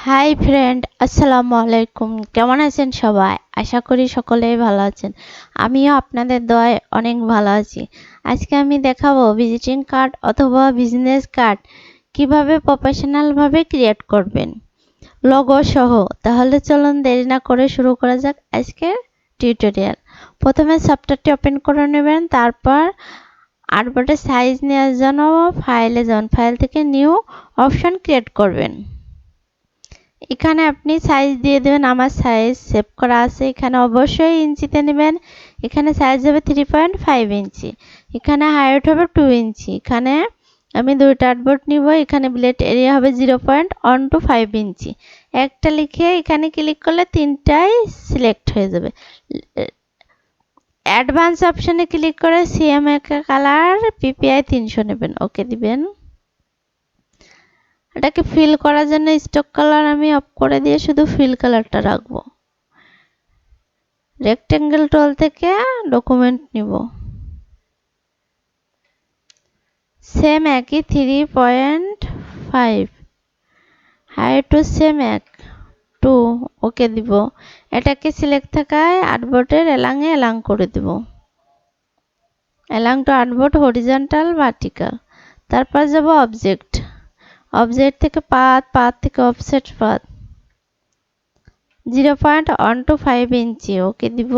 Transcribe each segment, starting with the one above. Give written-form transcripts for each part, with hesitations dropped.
Hi friend, আসসালামু আলাইকুম। কেমন আছেন সবাই? আশা করি সকলেই ভালো আছেন। আমিও আপনাদের দয়ায় অনেক ভালো আছি। আজকে আমি দেখাবো ভিজিটিং কার্ড অথবা বিজনেস কার্ড কিভাবে প্রফেশনালভাবে ক্রিয়েট করবেন লোগো সহ। তাহলে চলুন দেরি না করে শুরু করা যাক আজকের টিউটোরিয়াল। প্রথমে সফটওয়্যারটি ওপেন করে নেবেন, তারপর আর্টবোর্ডের সাইজ নেওয়ার জন্য ফাইলে যান, ফাইল থেকে নিউ অপশন ক্রিয়েট করবেন। এখানে আপনি সাইজ দিয়ে দেবেন। আমার সাইজ সেভ করা আছে, এখানে অবশ্যই ইঞ্চিতে নেবেন। এখানে সাইজ হবে 3.5 ইঞ্চি, এখানে হাইট হবে 2 ইঞ্চি। এখানে আমি দুইটা আর্টবোর্ড নিব, এখানে ব্লেড এরিয়া হবে 0.125 ইঞ্চি। একটা লিখে এখানে ক্লিক করলে তিনটাই সিলেক্ট হয়ে যাবে। অ্যাডভান্স অপশনে ক্লিক করে সিএমএ কালার পিপিআই 300 নেবেন, ওকে দিবেন। এটাকে ফিল করার জন্য স্টক কালার আমি অফ করে দিয়ে শুধু ফিল কালারটা রাখবো। রেক্টেঙ্গেল টুল থেকে ডকুমেন্ট নিব, সেম একই 3.5, হাইটও সেম 2, ওকে দিব। এটাকে সিলেক্ট থাকায় আর্টবোর্ডের এলাঙে এলাং করে দিব, এলাং টু আর্টবোর্ড হরিজন্টাল ভার্টিক্যাল। তারপর যাব অবজেক্ট, অবজেক্ট থেকে পাথ থেকে অফসেট পাথ 0.125 ইঞ্চি, ওকে দিব।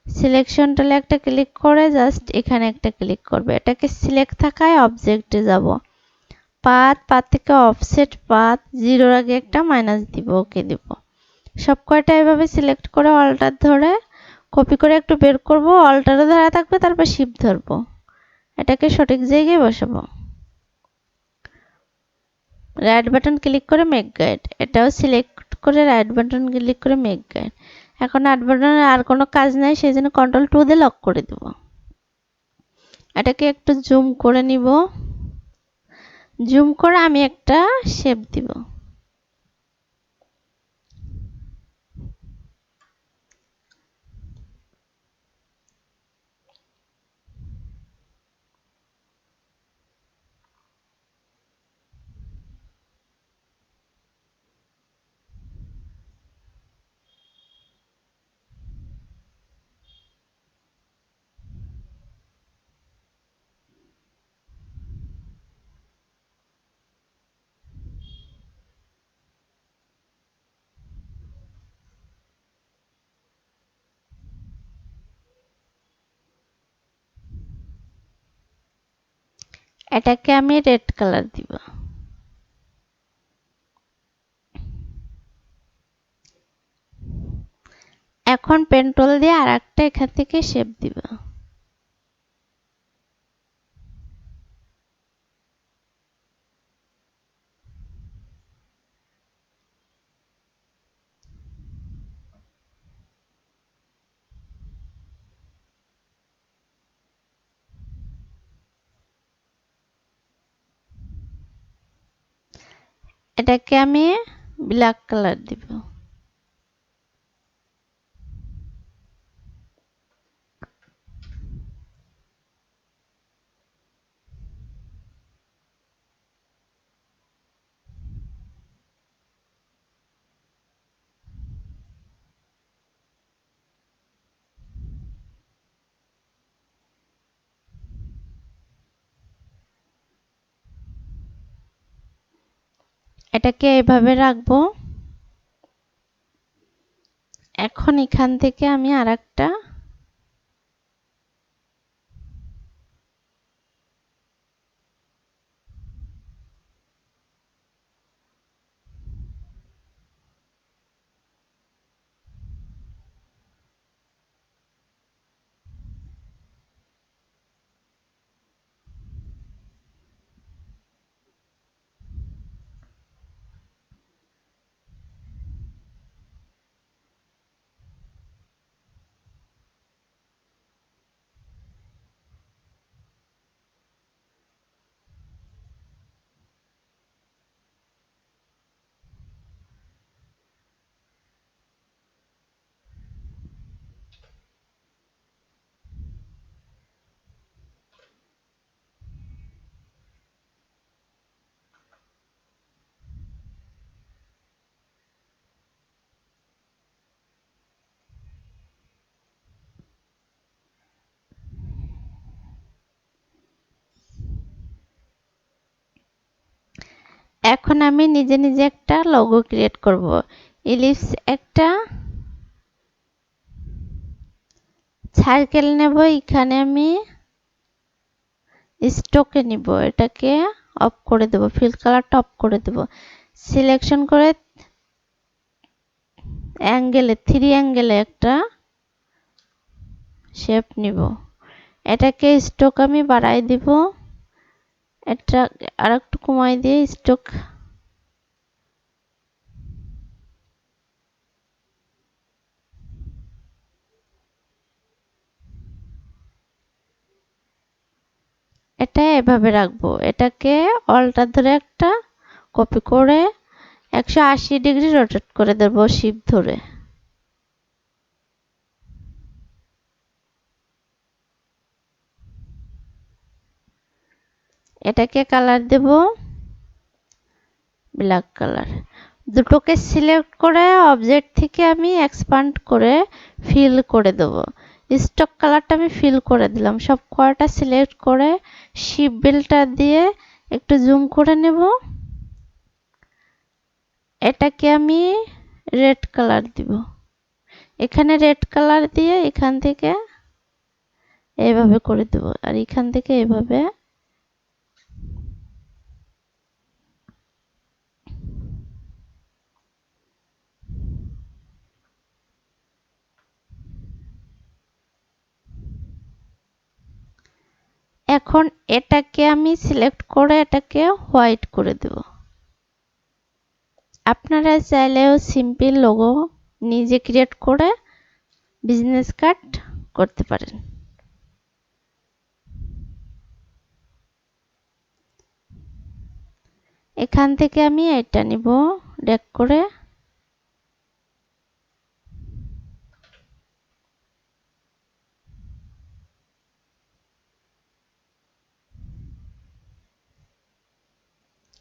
সিলেকশন টুলে একটা ক্লিক করে জাস্ট এখানে একটা ক্লিক করবে। এটাকে সিলেক্ট থাকায় অবজেক্টে যাব, পাথ থেকে অফসেট পাথ 0-এর আগে একটা মাইনাস দিব, ওকে দিব। সব কয়টা এভাবে সিলেক্ট করে অল্টার ধরে কপি করে একটু বের করব, অল্টারও ধরা থাকবে, তারপর শিফট ধরবো, এটাকে সঠিক জায়গায় বসাবো। রাইট বাটন ক্লিক করে মেক গাইড, এটাও সিলেক্ট করে রাইট বাটন ক্লিক করে মেক গাইড। এখন রাইট বাটনের আর কোনো কাজ নাই, সেই জন্য কন্ট্রোল 2 দিয়ে লক করে দেব। এটাকে একটু জুম করে নিব, জুম করে আমি একটা শেপ দিব। এটাকে আমি রেড কালার দিব। এখন পেন টুল দিয়ে আরেকটা এখান থেকে শেপ দিব। এটাকে আমি ব্ল্যাক কালার দিব। এটাকে এভাবে রাখবো। এখন এখান থেকে আমি আরেকটা এখন আমি নিজে নিজে একটা লোগো ক্রিয়েট করব। ইলিপস একটা সার্কেল নেব, এখানে আমি স্ট্রোকে নিব, এটাকে অফ করে দেব, ফিল কালারটা অফ করে দেব। সিলেকশন করে অ্যাঙ্গেলে 3 অ্যাঙ্গেলে একটা শেপ নিব, এটাকে স্ট্রোক আমি বাড়াই দিব, এটা আরেকটু কমাই দিয়ে স্ট্রোক এটা এভাবে রাখবো। এটাকে অল্টার ধরে একটা কপি করে 180 ডিগ্রি রোটেট করে দেব শিফট ধরে। এটাকে কালার দেব ব্ল্যাক কালার। দুটোকে সিলেক্ট করে অবজেক্ট থেকে আমি এক্সপান্ড করে ফিল করে দেব। স্টক কালারটা আমি ফিল করে দিলাম। সব কয়টা সিলেক্ট করে শিপ বেলটা দিয়ে একটু জুম করে নেব। এটাকে আমি রেড কালার দিব। এখানে রেড কালার দিয়ে এখান থেকে এইভাবে করে দেব, আর এখান থেকে এইভাবে। এখন এটাকে আমি সিলেক্ট করে এটাকে হোয়াইট করে দেব। আপনারা চাইলেও সিম্পল লোগো নিজে ক্রিয়েট করে বিজনেস কার্ড করতে পারেন। এখান থেকে আমি এটা নিব, ড্র্যাগ করে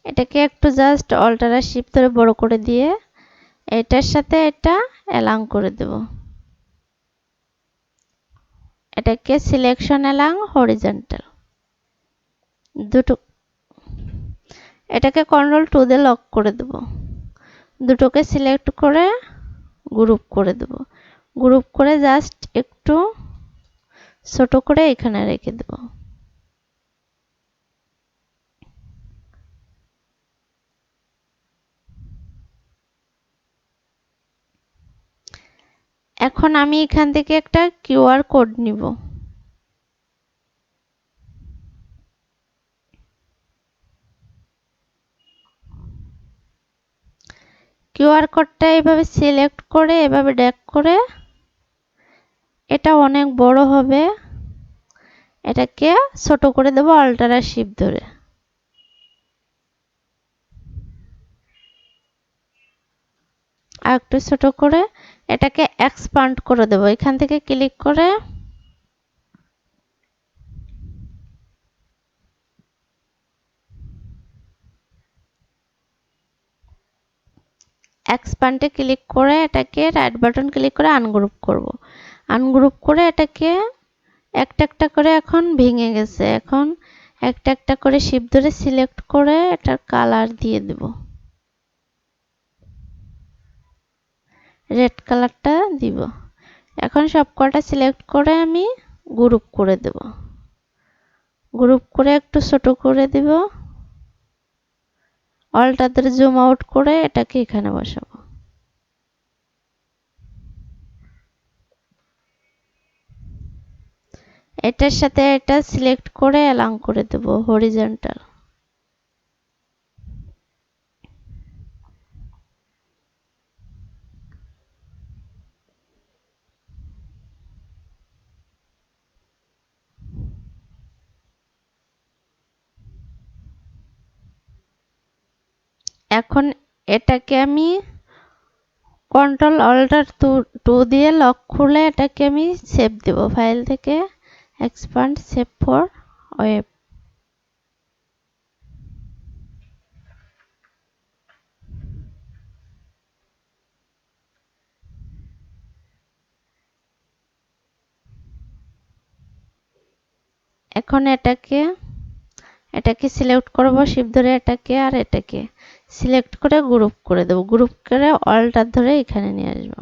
এটাকে একটু জাস্ট অল্টার আর শিফট ধরে বড় করে দিয়ে এটার সাথে এটা অ্যালাইন করে দেব। এটাকে সিলেকশন অ্যালাইন হরিজন্টাল দুটো, এটাকে কন্ট্রোল 2 দিয়ে লক করে দেব। দুটোকে সিলেক্ট করে গ্রুপ করে দেব। গ্রুপ করে জাস্ট একটু ছোট করে এখানে রেখে দেব। এখন আমি এখান থেকে একটা কিউআর কোড নিব। কিউআর কোডটা এভাবে সিলেক্ট করে এভাবে ড্র্যাগ করে, এটা অনেক বড় হবে, এটাকে ছোট করে দেব অল্টার আর শিফট ধরে। আর একটু ছোট করে এটাকে এক্সপান্ড করে দেব। এখান থেকে ক্লিক করে এক্সপান্ডে ক্লিক করে এটাকে রাইট বাটন ক্লিক করে আনগ্রুপ করব। আনগ্রুপ করে এটাকে একটা একটা করে এখন ভেঙে গেছে। এখন একটা একটা করে শিফট ধরে সিলেক্ট করে এটার কালার দিয়ে দেব, রেড কালারটা দিব। এখন সবকটা সিলেক্ট করে আমি গ্রুপ করে দেব। গ্রুপ করে একটু ছোট করে দেব, অল্টার ধরে জুম আউট করে এটাকে এখানে বসাবো। এটার সাথে এটা সিলেক্ট করে অ্যালাইন করে দেব হরিজন্টাল। এখন এটাকে আমি কন্ট্রোল অল্টার 2 দিয়ে লক খুলে এটাকে আমি সেভ দেব। ফাইল থেকে এক্সপান্ড সেভ ফর ওয়েব। এখন এটাকে এটাকে সিলেক্ট করব, শিফট ধরে এটাকে আর এটাকে সিলেক্ট করে গ্রুপ করে দেব। গ্রুপ করে অল্টার ধরে এখানে নিয়ে আসবো।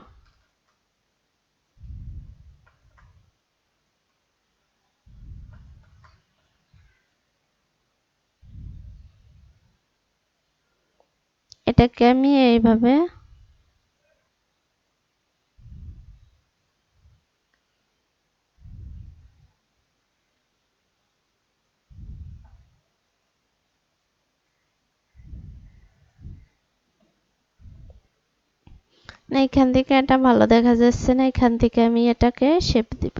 এটাকে আমি এইভাবে না, এখান থেকে এটা ভালো দেখা যাচ্ছে না, এখান থেকে আমি এটাকে শেপ দিব।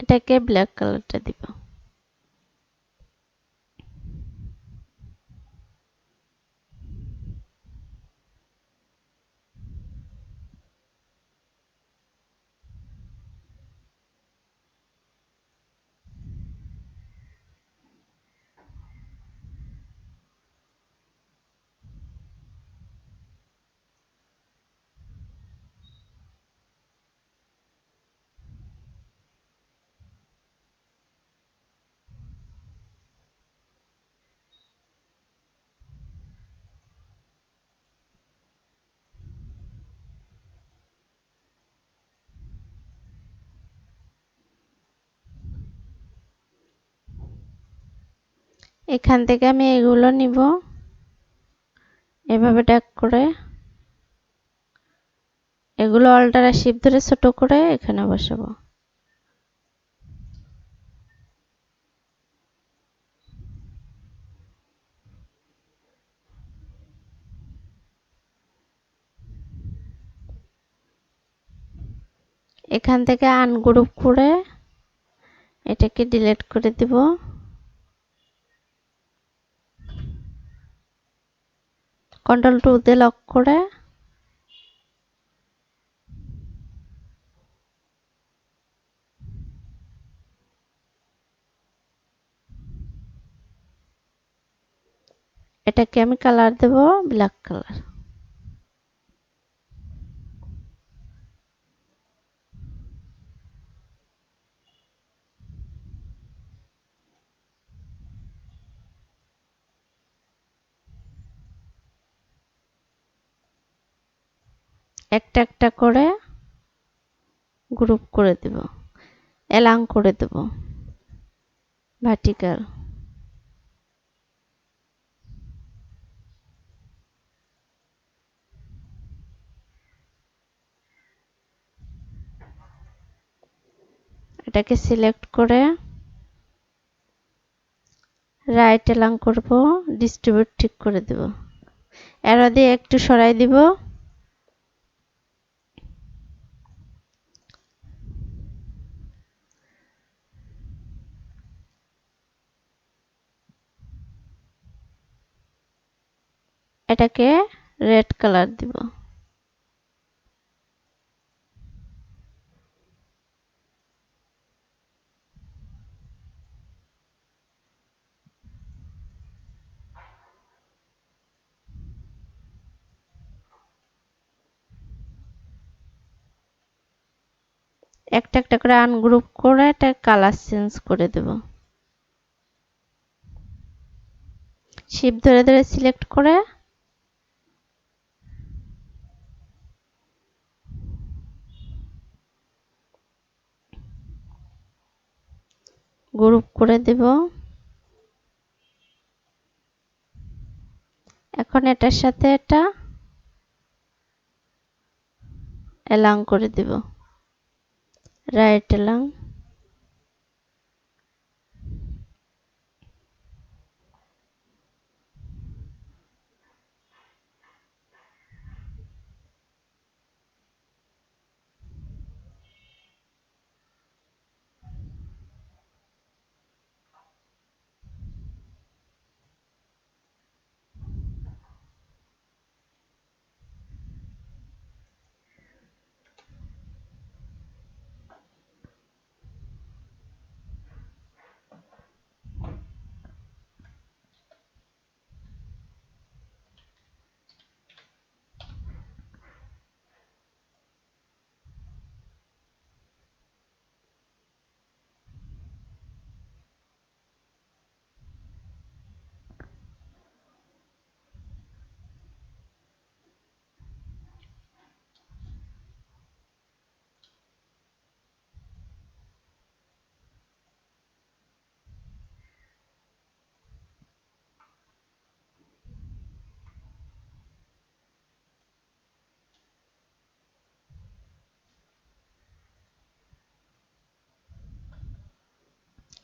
এটাকে ব্ল্যাক কালারটা দিব। এখান থেকে আমি এগুলো নিব, এভাবে ট্যাগ করে এগুলো অল্টার আর শিফট ধরে ছোট করে এখানে বসাবো। এখান থেকে আনগ্রুপ করে এটাকে ডিলিট করে দিব। কন্ট্রোল 2 দিয়ে লক করে এটাকে আমি কালার দেব ব্ল্যাক কালার। একটা একটা করে গ্রুপ করে দেব, এলাং করে দেব ভার্টিক্যাল। এটাকে সিলেক্ট করে রাইট এলাং করব, ডিস্ট্রিবিউট ঠিক করে দেব, অ্যারো দিয়ে একটু সরাই দিব। এটাকে রেড কালার দিব। একটা একটা করে আনগ্রুপ করে এটা কালার চেঞ্জ করে দেব। শিফট ধরে ধরে সিলেক্ট করে গ্রুপ করে দেব। এখন এটার সাথে এটা অ্যালাইন করে দেব, রাইট অ্যালাইন।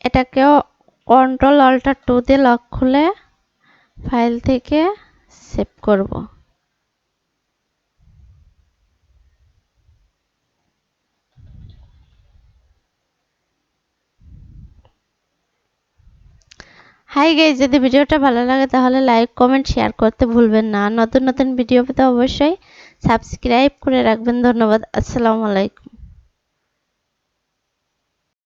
এটাকেও কন্ট্রোল অল্টার 2 দিয়ে লক খুলে ফাইল থেকে সেভ করব। হাই গাইস, যদি ভিডিওটা ভালো লাগে তাহলে লাইক কমেন্ট শেয়ার করতে ভুলবেন না। নতুন নতুন ভিডিও পেতে অবশ্যই সাবস্ক্রাইব করে রাখবেন। ধন্যবাদ। আসসালামু আলাইকুম।